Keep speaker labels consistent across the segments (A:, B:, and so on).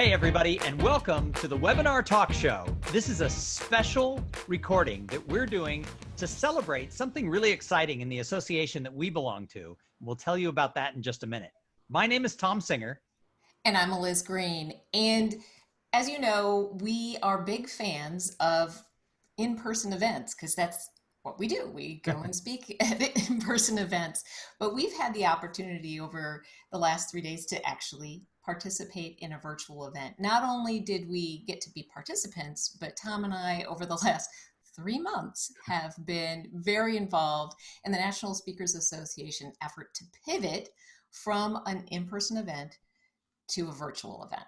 A: Hey, everybody, and welcome to the Webinar Talk Show. This is a special recording that we're doing to celebrate something really exciting in the association that we belong to. We'll tell you about that in just a minute. My name is Tom Singer.
B: And I'm Liz Green. And as you know, we are big fans of in-person events because that's what we do. We go and speak at in-person events. But we've had the opportunity over the last 3 days to actually participate in a virtual event. Not only did we get to be participants, but Tom and I, over the last 3 months, have been very involved in the National Speakers Association effort to pivot from an in-person event to a virtual event.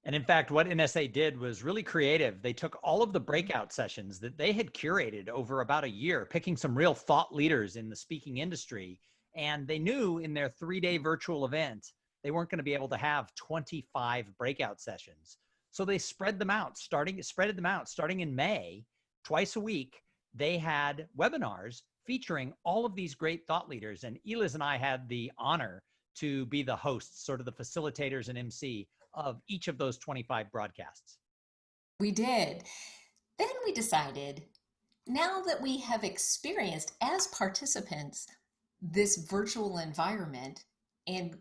A: And in fact, what NSA did was really creative. They took all of the breakout sessions that they had curated over about a year, picking some real thought leaders in the speaking industry. And they knew in their 3-day virtual event, they weren't going to be able to have 25 breakout sessions. So they spread them out, starting in May, twice a week. They had webinars featuring all of these great thought leaders. And Eliz and I had the honor to be the hosts, sort of the facilitators and MC of each of those 25 broadcasts.
B: We did. Then we decided, now that we have experienced as participants this virtual environment, and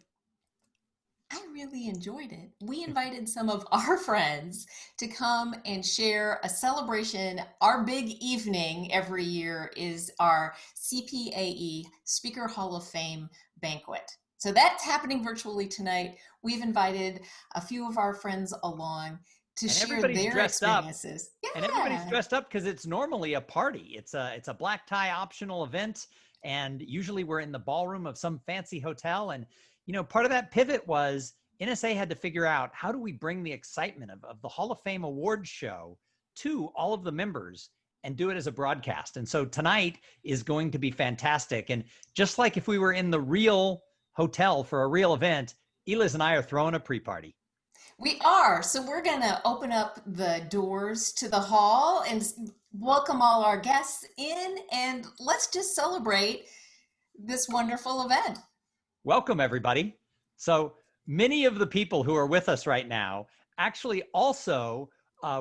B: I really enjoyed it, we invited some of our friends to come and share a celebration. Our big evening every year is our CPAE Speaker Hall of Fame banquet. So that's happening virtually tonight. We've invited a few of our friends along to share their experiences.
A: And everybody's dressed up because it's normally a party. It's a black tie optional event. And usually we're in the ballroom of some fancy hotel. And, you know, part of that pivot was NSA had to figure out, how do we bring the excitement of the Hall of Fame awards show to all of the members and do it as a broadcast. And so tonight is going to be fantastic. And just like if we were in the real hotel for a real event, Eliz and I are throwing a pre-party.
B: We are. So we're going to open up the doors to the hall and welcome all our guests in, and let's just celebrate this wonderful event.
A: Welcome, everybody. So many of the people who are with us right now actually also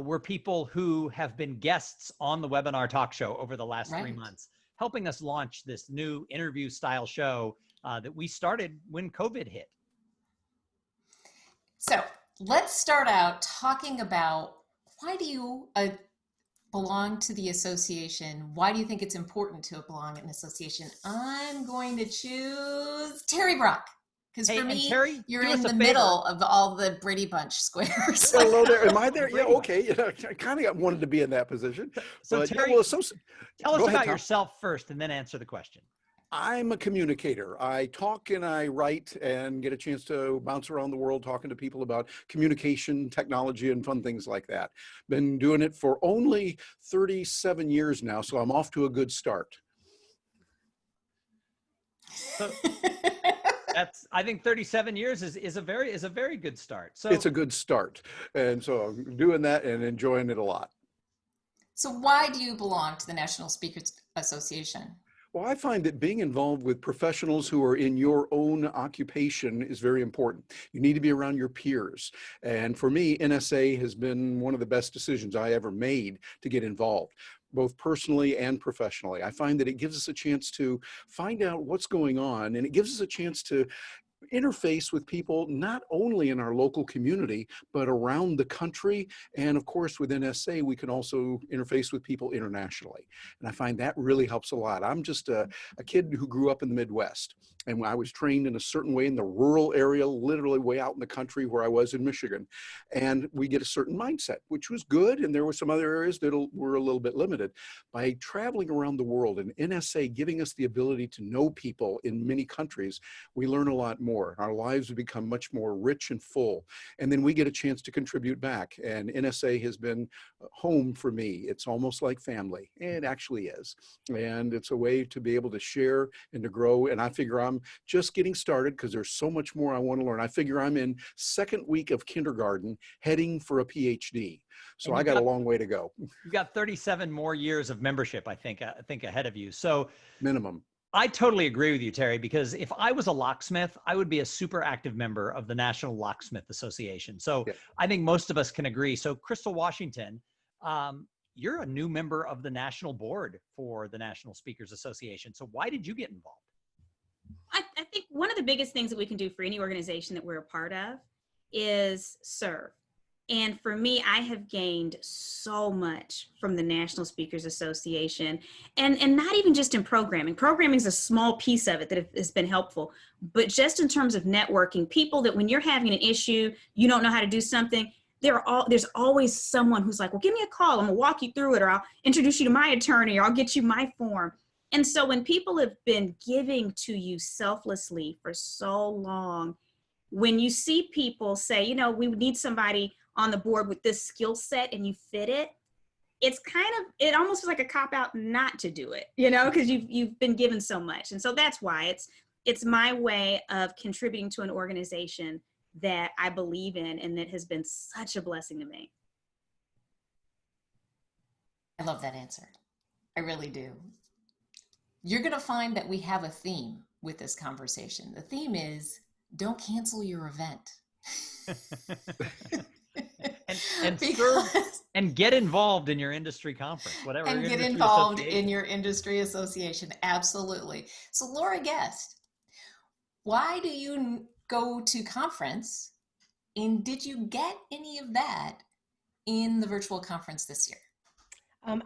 A: were people who have been guests on the Webinar Talk Show over the last 3 months, helping us launch this new interview style show that we started when COVID hit.
B: So let's start out talking about, why do you belong to the association? Why do you think it's important to belong in an association? I'm going to choose Terry Brock. Because for me, Terry, you're in the middle of all the Brady Bunch squares.
C: Hello there. Am I there? Yeah, okay. I kind of wanted to be in that position.
A: So Terry, tell us about yourself first and then answer the question.
C: I'm a communicator. I talk and I write and get a chance to bounce around the world talking to people about communication, technology, and fun things like that. Been doing it for only 37 years now, so I'm off to a good start.
A: I think 37 years is a very good start. So
C: it's a good start. And so I'm doing that and enjoying it a lot.
B: So why do you belong to the National Speakers Association?
C: Well, I find that being involved with professionals who are in your own occupation is very important. You need to be around your peers. And for me, NSA has been one of the best decisions I ever made to get involved, both personally and professionally. I find that it gives us a chance to find out what's going on, and it gives us a chance to interface with people not only in our local community, but around the country. And of course, with NSA, we can also interface with people internationally. And I find that really helps a lot. I'm just a kid who grew up in the Midwest. And I was trained in a certain way in the rural area, literally way out in the country where I was in Michigan. And we get a certain mindset, which was good. And there were some other areas that were a little bit limited. By traveling around the world and NSA giving us the ability to know people in many countries, we learn a lot more. Our lives have become much more rich and full. And then we get a chance to contribute back. And NSA has been home for me. It's almost like family. It actually is. And it's a way to be able to share and to grow. And I figure I'm just getting started because there's so much more I want to learn. I figure I'm in second week of kindergarten heading for a PhD. So I got a long way to go.
A: You've got 37 more years of membership, I think ahead of you. So
C: minimum.
A: I totally agree with you, Terry, because if I was a locksmith, I would be a super active member of the National Locksmith Association. So
C: Yeah.
A: I think most of us can agree. So, Crystal Washington, you're a new member of the national board for the National Speakers Association. So, why did you get involved?
D: I think one of the biggest things that we can do for any organization that we're a part of is serve. And for me, I have gained so much from the National Speakers Association, and not even just in programming. Programming is a small piece of it that has been helpful, but just in terms of networking, people that when you're having an issue, you don't know how to do something, there's always someone who's like, well, give me a call. I'm gonna walk you through it, or I'll introduce you to my attorney, or I'll get you my form. And so when people have been giving to you selflessly for so long, when you see people say, you know, we need somebody on the board with this skill set and you fit it, it almost is like a cop out not to do it, you know, because you've been given so much. And so that's why it's my way of contributing to an organization that I believe in and that has been such a blessing to me.
B: I love that answer. I really do. You're going to find that we have a theme with this conversation. The theme is don't cancel your event.
A: and
B: Because,
A: and get involved in your industry conference, whatever.
B: and get involved in your industry association. Absolutely. So Laura Guest, why do you go to conference, and did you get any of that in the virtual conference this year?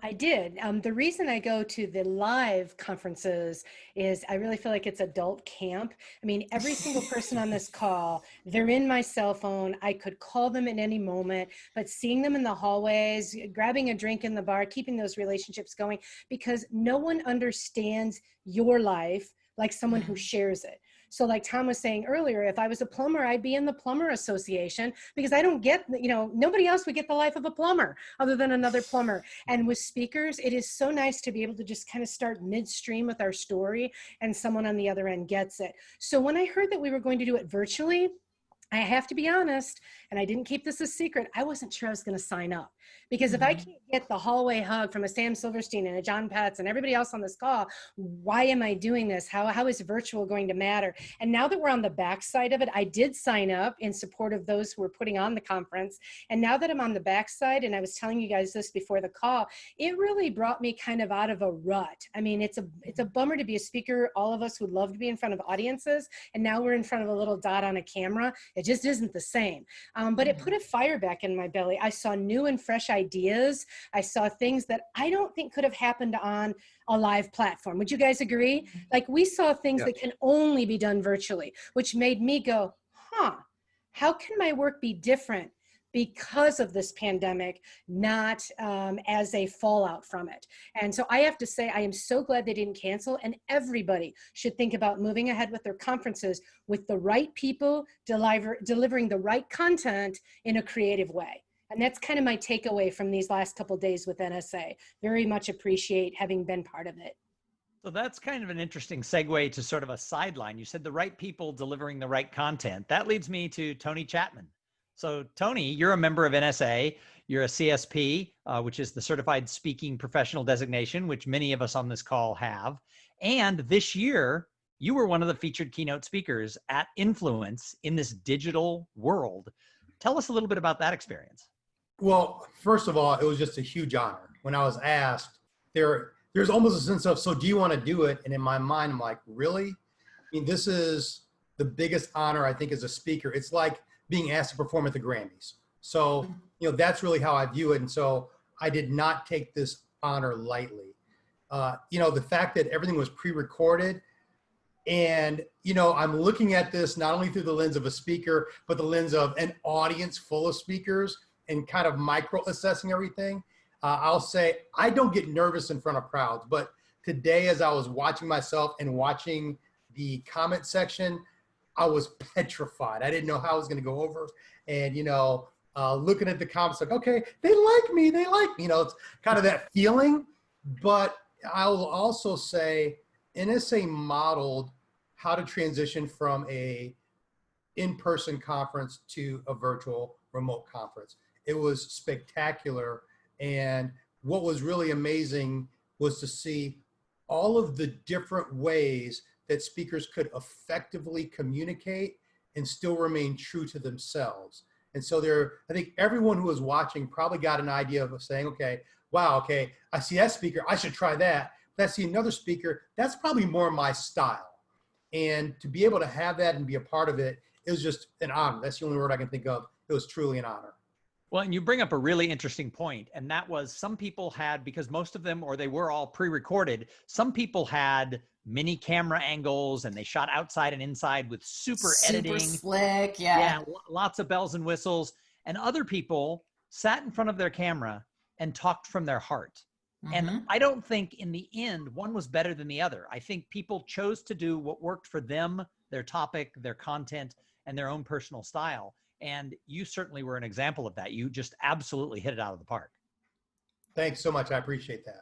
E: I did. The reason I go to the live conferences is I really feel like it's adult camp. I mean, every single person on this call, they're in my cell phone. I could call them at any moment, but seeing them in the hallways, grabbing a drink in the bar, keeping those relationships going, because no one understands your life like someone who shares it. So like Tom was saying earlier, if I was a plumber, I'd be in the plumber association, because I don't get, nobody else would get the life of a plumber other than another plumber. And with speakers, it is so nice to be able to just kind of start midstream with our story and someone on the other end gets it. So when I heard that we were going to do it virtually, I have to be honest, and I didn't keep this a secret, I wasn't sure I was going to sign up. Because if I can't get the hallway hug from a Sam Silverstein and a John Petz and everybody else on this call, why am I doing this? How is virtual going to matter? And now that we're on the backside of it, I did sign up in support of those who were putting on the conference. And now that I'm on the backside, and I was telling you guys this before the call, it really brought me kind of out of a rut. I mean, it's a bummer to be a speaker. All of us would love to be in front of audiences. And now we're in front of a little dot on a camera. It just isn't the same. But it put a fire back in my belly. I saw new and fresh ideas. I saw things that I don't think could have happened on a live platform. Would you guys agree? Like we saw things that can only be done virtually, which made me go, how can my work be different because of this pandemic, not as a fallout from it? And so I have to say, I am so glad they didn't cancel, and everybody should think about moving ahead with their conferences with the right people, delivering the right content in a creative way. And that's kind of my takeaway from these last couple of days with NSA. Very much appreciate having been part of it.
A: So that's kind of an interesting segue to sort of a sideline. You said the right people delivering the right content. That leads me to Tony Chapman. So Tony, you're a member of NSA. You're a CSP, which is the Certified Speaking Professional designation, which many of us on this call have. And this year, you were one of the featured keynote speakers at Influence in this digital world. Tell us a little bit about that experience.
F: Well, first of all, it was just a huge honor. When I was asked, there's almost a sense of, so do you want to do it? And in my mind, I'm like, really? I mean, this is the biggest honor, I think, as a speaker. It's like being asked to perform at the Grammys. So, that's really how I view it. And so I did not take this honor lightly. The fact that everything was pre-recorded, and, I'm looking at this not only through the lens of a speaker, but the lens of an audience full of speakers and kind of micro assessing everything. I'll say I don't get nervous in front of crowds, but today, as I was watching myself and watching the comment section, I was petrified. I didn't know how I was going to go over. And, looking at the comments like, okay, they like me. It's kind of that feeling. But I will also say NSA modeled how to transition from a in-person conference to a virtual remote conference. It was spectacular. And what was really amazing was to see all of the different ways that speakers could effectively communicate and still remain true to themselves. And so I think everyone who was watching probably got an idea of saying, okay, wow, okay, I see that speaker, I should try that. If I see another speaker, that's probably more my style. And to be able to have that and be a part of it, it was just an honor. That's the only word I can think of. It was truly an honor.
A: Well, and you bring up a really interesting point, and that was some people had, because most of them, or they were all pre-recorded, some people had mini camera angles and they shot outside and inside with super editing.
B: Slick, yeah.
A: Lots of bells and whistles. And other people sat in front of their camera and talked from their heart. And I don't think in the end, one was better than the other. I think people chose to do what worked for them, their topic, their content, and their own personal style. And you certainly were an example of that. You just absolutely hit it out of the park.
F: Thanks so much. I appreciate that.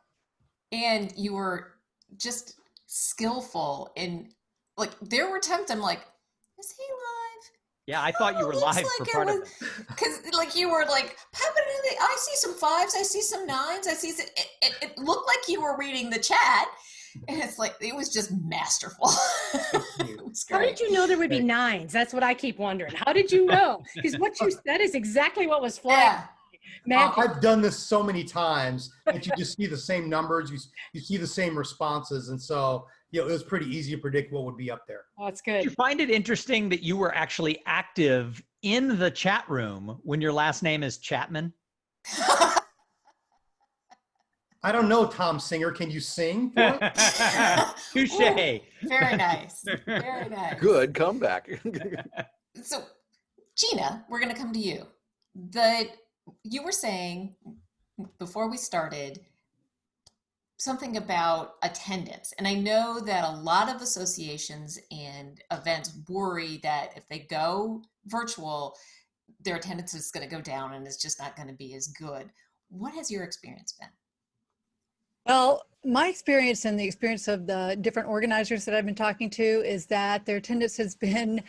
B: And you were just skillful in, like, there were times I'm like, is he live?
A: Yeah, I thought you were live for part of it.
B: Because, like, you were like, I see some 5s, I see some 9s, I see some, it looked like you were reading the chat. And it's like, it was just masterful. It was
E: How
B: great.
E: did you know there would be 9s? That's what I keep wondering. How did you know? Because what you said is exactly what was flying.
B: Yeah.
E: Magic.
F: I've done this so many times that you just see the same numbers, you see the same responses. And so, it was pretty easy to predict what would be up there.
E: Oh, it's
A: Did you
E: good.
A: find it interesting that you were actually active in the chat room when your last name is Chapman?
F: I don't know, Tom Singer, can you sing?
A: Touche.
B: Ooh, very nice. Very nice.
C: Good comeback.
B: So, Gina, we're going to come to you. You were saying before we started something about attendance. And I know that a lot of associations and events worry that if they go virtual, their attendance is going to go down and it's just not going to be as good. What has your experience been?
G: Well, my experience and the experience of the different organizers that I've been talking to is that their attendance has been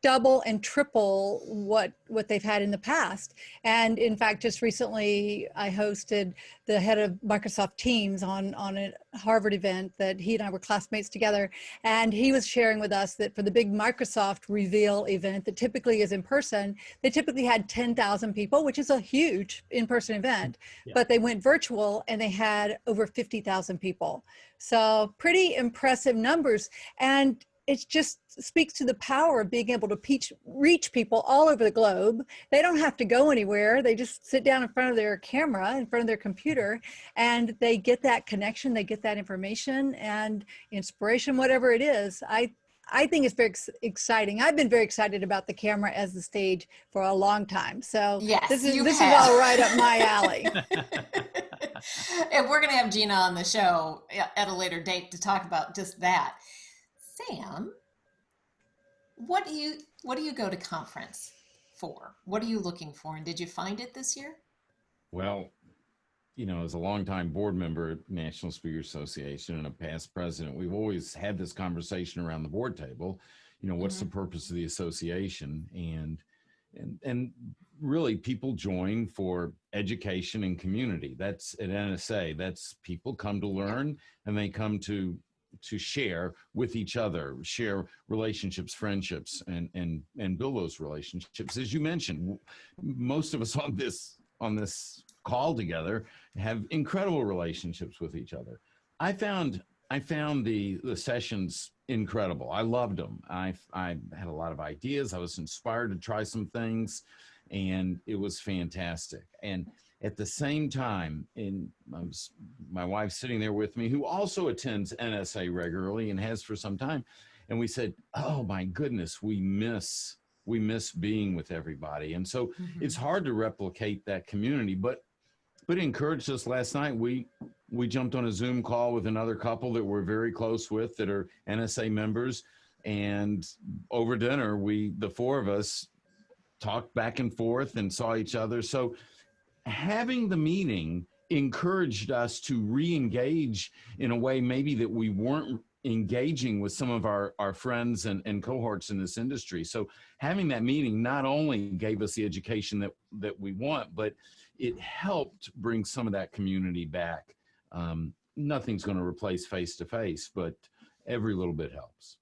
G: double and triple what they've had in the past. And in fact, just recently I hosted the head of Microsoft Teams on a Harvard event that he and I were classmates together. And he was sharing with us that for the big Microsoft reveal event that typically is in person, they typically had 10,000 people, which is a huge in-person event, but they went virtual and they had over 50,000 people. So pretty impressive numbers. And it just speaks to the power of being able to reach people all over the globe. They don't have to go anywhere. They just sit down in front of their camera, in front of their computer, and they get that connection, they get that information and inspiration, whatever it is. I think it's very exciting. I've been very excited about the camera as the stage for a long time. So
B: yes,
G: this is all right up my alley.
B: And we're going to have Gina on the show at a later date to talk about just that. Sam, what do you go to conference for? What are you looking for? And did you find it this year?
H: Well, as a longtime board member at National Speakers Association and a past president, we've always had this conversation around the board table. What's the purpose of the association? And really people join for education and community. That's at NSA. That's people come to learn and they come to share with each other, share relationships, friendships, and build those relationships. As you mentioned, most of us on this call together have incredible relationships with each other. I found the sessions incredible. I loved them. I had a lot of ideas. I was inspired to try some things, and it was fantastic. And at the same time, my wife sitting there with me, who also attends NSA regularly and has for some time, and we said, "Oh my goodness, we miss being with everybody." And so it's hard to replicate that community, but it encouraged us last night. We jumped on a Zoom call with another couple that we're very close with that are NSA members, and over dinner, the four of us talked back and forth and saw each other. So having the meeting encouraged us to re-engage in a way maybe that we weren't engaging with some of our friends and cohorts in this industry. So having that meeting not only gave us the education that we want, but it helped bring some of that community back. nothing's going to replace face to face, but every little bit helps.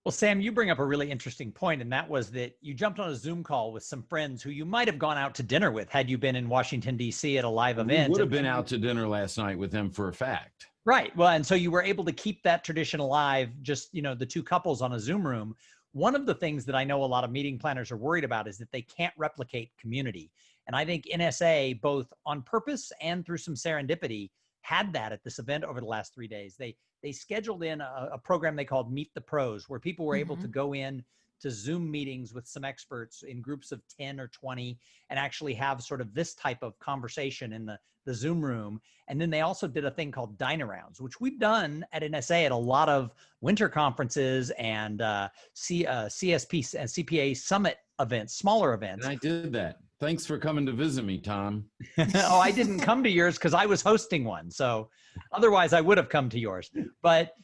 A: Well, Sam, you bring up a really interesting point, and that was that you jumped on a Zoom call with some friends who you might have gone out to dinner with had you been in Washington, D.C. at a live event.
H: We would have been out to dinner last night with them for a fact.
A: Right. Well, and so you were able to keep that tradition alive, just, the two couples on a Zoom room. One of the things that I know a lot of meeting planners are worried about is that they can't replicate community. And I think NSA, both on purpose and through some serendipity, had that at this event over the last 3 days. They scheduled in a program they called Meet the Pros, where people were able to go in to Zoom meetings with some experts in groups of 10 or 20 and actually have sort of this type of conversation in the Zoom room. And then they also did a thing called Dine-Arounds, which we've done at NSA at a lot of winter conferences and CSP and CPA summit events, smaller events.
H: And I did that. Thanks for coming to visit me, Tom.
A: Oh, I didn't come to yours because I was hosting one. So otherwise I would have come to yours. But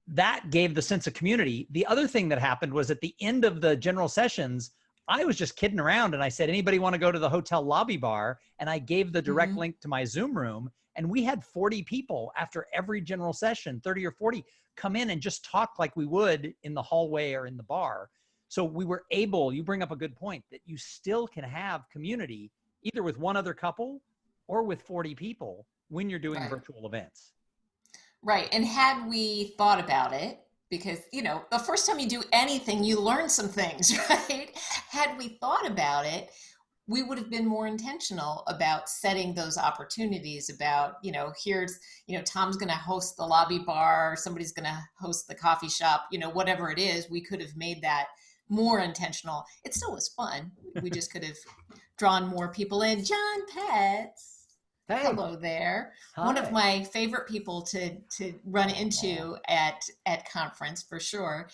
A: that gave the sense of community. The other thing that happened was at the end of the general sessions, I was just kidding around and I said, anybody want to go to the hotel lobby bar? And I gave the direct link to my Zoom room. And we had 40 people after every general session, 30 or 40, come in and just talk like we would in the hallway or in the bar. So we were able, you bring up a good point, that you still can have community either with one other couple or with 40 people when you're doing virtual events.
B: Right. And had we thought about it, because, the first time you do anything, you learn some things, right? Had we thought about it, we would have been more intentional about setting those opportunities about, here's, Tom's going to host the lobby bar, somebody's going to host the coffee shop, whatever it is, we could have made that more intentional. It still was fun. We just could have drawn more people in. John Petz.
I: Hey.
B: Hello there.
I: Hi.
B: One of my favorite people to run into at conference for sure.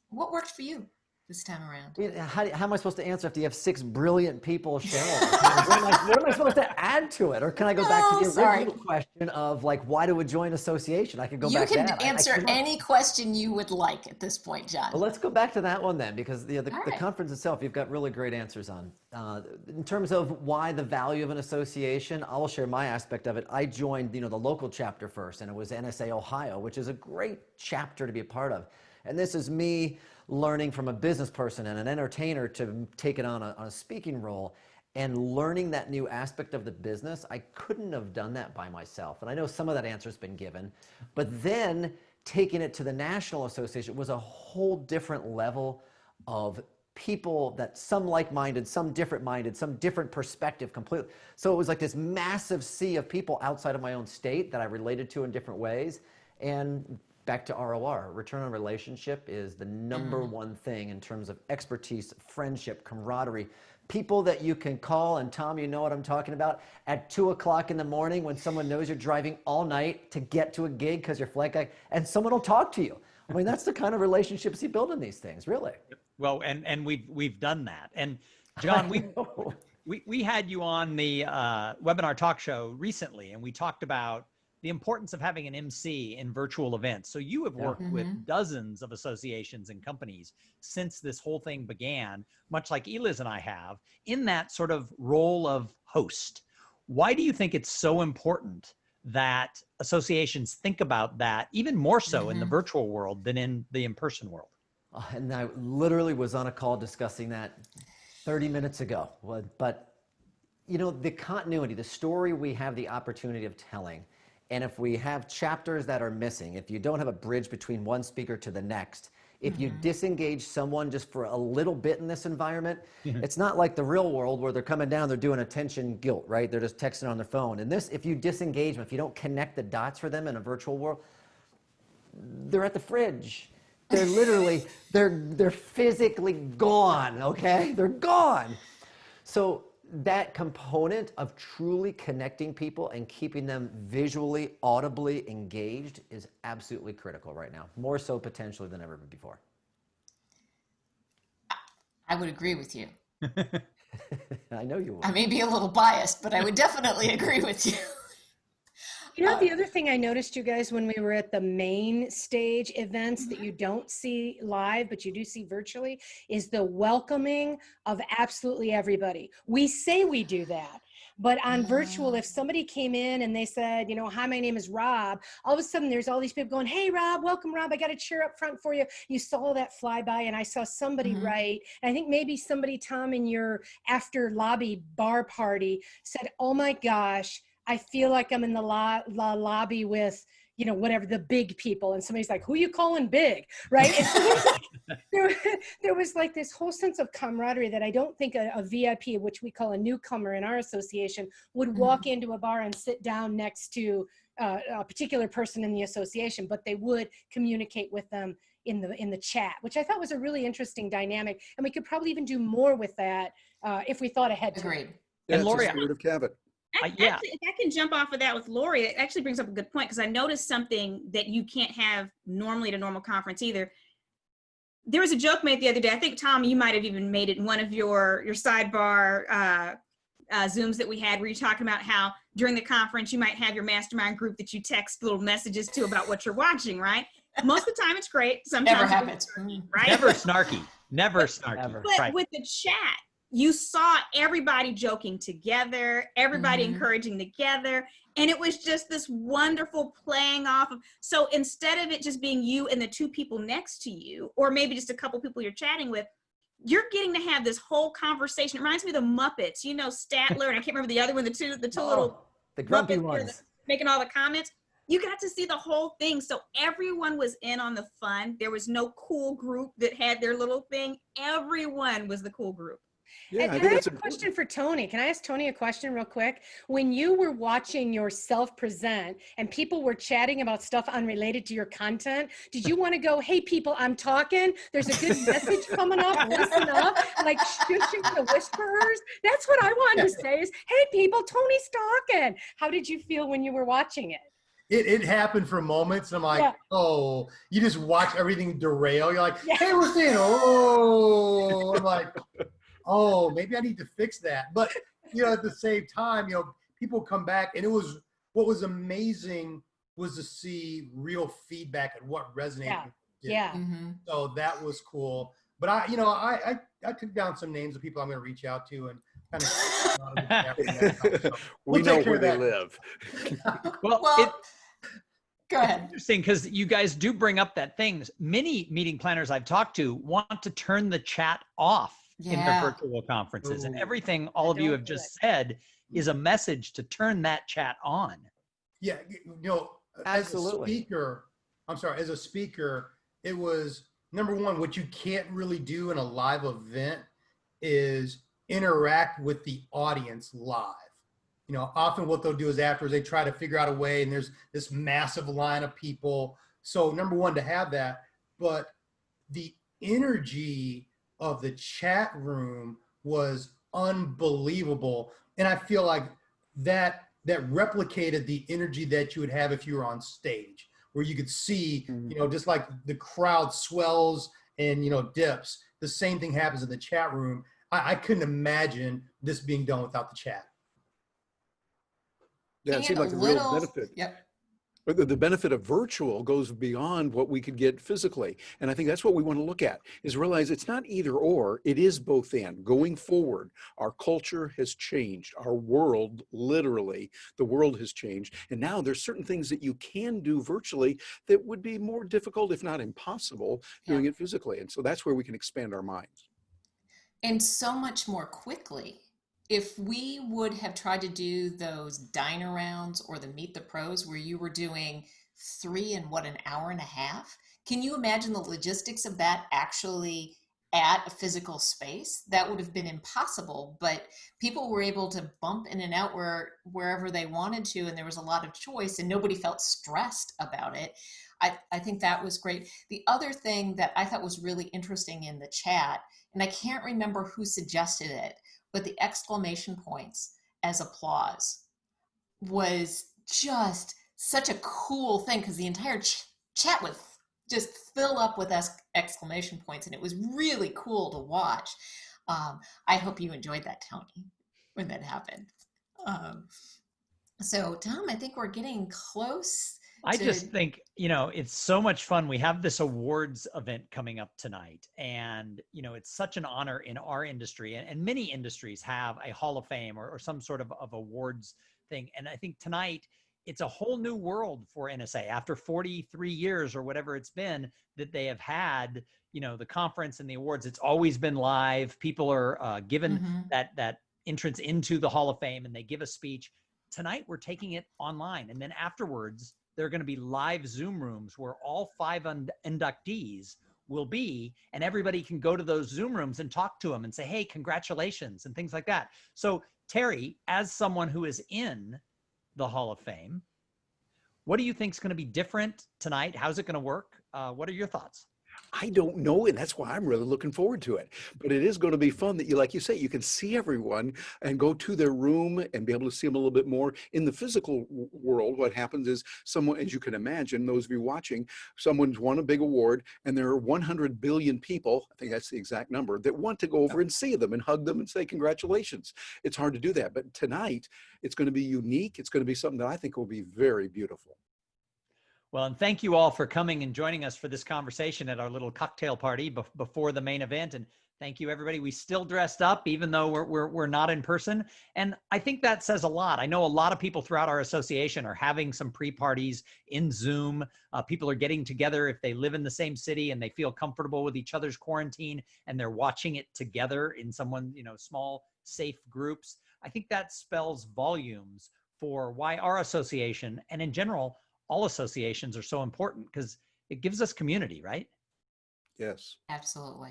B: What worked for you this time around?
I: How am I supposed to answer if you have 6 brilliant people sharing? what am I supposed to add to it? Or can I go back to the original question of why do we join association? I could go back to that.
B: You can answer any question you would like at this point, John.
I: Well, let's go back to that one then, because the conference itself, you've got really great answers on. In terms of why the value of an association, I'll share my aspect of it. I joined, the local chapter first, and it was NSA Ohio, which is a great chapter to be a part of. And this is me learning from a business person and an entertainer to take it on a speaking role and learning that new aspect of the business. I couldn't have done that by myself. And I know some of that answer has been given, but then taking it to the National Association was a whole different level of people, that some like-minded, some different-minded, some different perspective completely. So it was like this massive sea of people outside of my own state that I related to in different ways. And back to ROR, return on relationship is the number one thing in terms of expertise, friendship, camaraderie. People that you can call, and Tom, you know what I'm talking about, at 2 o'clock in the morning when someone knows you're driving all night to get to a gig because you're flight guy, and someone will talk to you. I mean, that's the kind of relationships you build in these things, really.
A: Well, and we've done that. And John, we had you on the webinar talk show recently, and we talked about the importance of having an MC in virtual events. So you have worked with dozens of associations and companies since this whole thing began, much like Eliz and I have, in that sort of role of host. Why do you think it's so important that associations think about that even more so in the virtual world than in the in-person world?
I: And I literally was on a call discussing that 30 minutes ago. But, the continuity, the story we have the opportunity of telling, and if we have chapters that are missing, if you don't have a bridge between one speaker to the next, if you disengage someone just for a little bit in this environment, it's not like the real world where they're coming down, they're doing attention guilt, right? They're just texting on their phone. And this, if you disengage them, if you don't connect the dots for them in a virtual world, they're at the fridge. They're literally, they're physically gone, okay? They're gone. So that component of truly connecting people and keeping them visually, audibly engaged is absolutely critical right now, more so potentially than ever before.
B: I would agree with you.
I: I know you would.
B: I may be a little biased, but I would definitely agree with you.
E: The other thing I noticed, you guys, when we were at the main stage events that you don't see live, but you do see virtually, is the welcoming of absolutely everybody. We say we do that, But on virtual, if somebody came in and they said, hi, my name is Rob, all of a sudden there's all these people going, hey, Rob, welcome, Rob. I got a chair up front for you. You saw that fly by, and I saw somebody write, and I think maybe somebody, Tom, in your after lobby bar party said, oh my gosh, I feel like I'm in the lobby with, whatever, the big people. And somebody's like, who you calling big, right? And so there was like this whole sense of camaraderie that I don't think a VIP, which we call a newcomer in our association, would walk into a bar and sit down next to a particular person in the association, but they would communicate with them in the chat, which I thought was a really interesting dynamic. And we could probably even do more with that if we thought ahead.
B: Agreed.
A: And
C: That's
A: Lori,
C: the spirit of Cabot.
A: yeah.
D: Actually, if I can jump off of that with Lori, it actually brings up a good point, because I noticed something that you can't have normally at a normal conference either. There was a joke made the other day. I think, Tom, you might have even made it in one of your sidebar Zooms that we had, where you're talking about how during the conference you might have your mastermind group that you text little messages to about what you're watching, right? Most of the time it's great. Sometimes
B: Never
D: it's
B: happens.
D: snarky, right?
A: Never snarky. Never snarky.
I: Ever.
D: But
A: Right.
D: with the chat, you saw everybody joking together, everybody encouraging together. And it was just this wonderful playing off of, so instead of it just being you and the two people next to you, or maybe just a couple people you're chatting with, you're getting to have this whole conversation. It reminds me of the Muppets, Statler, and I can't remember the other one, the two little
I: The grumpy
D: Muppets there
I: ones.
D: making all the comments. You got to see the whole thing. So everyone was in on the fun. There was no cool group that had their little thing. Everyone was the cool group.
C: Yeah,
E: And
C: I
E: can
C: think
E: I
C: that's
E: ask a question for Tony? Can I ask Tony a question real quick? When you were watching yourself present and people were chatting about stuff unrelated to your content, did you want to go, hey, people, I'm talking. There's a good message coming up. Listen up. Like shushing the whisperers. That's what I wanted to say is, hey, people, Tony's talking. How did you feel when you were watching it?
F: It happened for moments. I'm like,
E: Yeah.
F: oh, you just watch everything derail. You're like,
E: Yeah.
F: hey, we're saying, oh, I'm like, oh, maybe I need to fix that. But, at the same time, people come back, and what was amazing was to see real feedback and what resonated.
E: Yeah.
F: So that was cool. But I took down some names of people I'm going to reach out to and kind of.
C: We
F: We'll
C: know
F: take care
C: where
F: of
C: they
F: that.
C: live.
A: Well,
B: Well, go ahead.
A: interesting, because you guys do bring up that things. Many meeting planners I've talked to want to turn the chat off in their
B: Yeah.
A: virtual conferences, and
F: Ooh.
A: everything all of you
E: Don't
A: have
E: do
A: just said is a message to turn that chat on.
F: Yeah,
I: Absolutely.
F: As a speaker, it was number one, what you can't really do in a live event is interact with the audience live. Often what they'll do is afterwards they try to figure out a way, and there's this massive line of people. So number one, to have that, but the energy of the chat room was unbelievable. And I feel like that replicated the energy that you would have if you were on stage, where you could see, just like the crowd swells and, dips, the same thing happens in the chat room. I couldn't imagine this being done without the chat.
C: Yeah, it
B: And
C: seemed like
B: a
C: a real
B: little-
C: benefit.
B: Yep.
C: But the benefit of virtual goes beyond what we could get physically. And I think that's what we want to look at, is realize it's not either or, it is both and. Going forward, our culture has changed. Our world, literally, the world has changed. And now there's certain things that you can do virtually that would be more difficult, if not impossible, doing it physically. And so that's where we can expand our minds.
B: And so much more quickly. If we would have tried to do those diner rounds or the Meet the Pros where you were doing 3 in an hour and a half, can you imagine the logistics of that actually at a physical space? That would have been impossible, but people were able to bump in and out wherever they wanted to, and there was a lot of choice and nobody felt stressed about it. I think that was great. The other thing that I thought was really interesting in the chat, and I can't remember who suggested it, but the exclamation points as applause was just such a cool thing, because the entire chat would just fill up with exclamation points, and it was really cool to watch. I hope you enjoyed that, Tony, when that happened. So Tom, I think we're getting close
A: I
B: to-
A: just think, it's so much fun. We have this awards event coming up tonight. And, it's such an honor in our industry. And many industries have a Hall of Fame or some sort of awards thing. And I think tonight, it's a whole new world for NSA after 43 years or whatever it's been that they have had, the conference and the awards. It's always been live. People are given
B: Mhm.
A: that entrance into the Hall of Fame and they give a speech. Tonight, we're taking it online. And then afterwards, there are going to be live Zoom rooms where all 5 inductees will be, and everybody can go to those Zoom rooms and talk to them and say, hey, congratulations, and things like that. So Terry, as someone who is in the Hall of Fame, what do you think is going to be different tonight? How's it going to work? What are your thoughts?
C: I don't know, and that's why I'm really looking forward to it. But it is going to be fun that like you say, you can see everyone and go to their room and be able to see them a little bit more. In the physical world, what happens is someone, as you can imagine, those of you watching, someone's won a big award, and there are 100 billion people, I think that's the exact number, that want to go over and see them and hug them and say congratulations. It's hard to do that, but tonight it's going to be unique. It's going to be something that I think will be very beautiful.
A: Well, and thank you all for coming and joining us for this conversation at our little cocktail party before the main event. And thank you, everybody. We still dressed up, even though we're not in person. And I think that says a lot. I know a lot of people throughout our association are having some pre-parties in Zoom. People are getting together if they live in the same city and they feel comfortable with each other's quarantine and they're watching it together in someone, small, safe groups. I think that spells volumes for why our association, and in general, all associations, are so important, because it gives us community, right?
C: Yes.
B: Absolutely.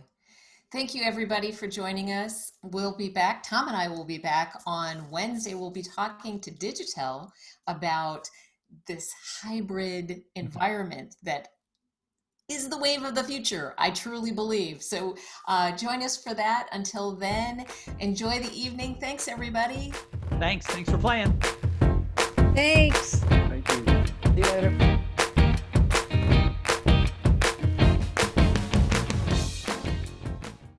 B: Thank you, everybody, for joining us. We'll be back. Tom and I will be back on Wednesday. We'll be talking to Digitel about this hybrid environment that is the wave of the future, I truly believe. So join us for that. Until then, enjoy the evening. Thanks, everybody.
A: Thanks for playing.
G: Thanks.
C: Thank you.
I: See you later.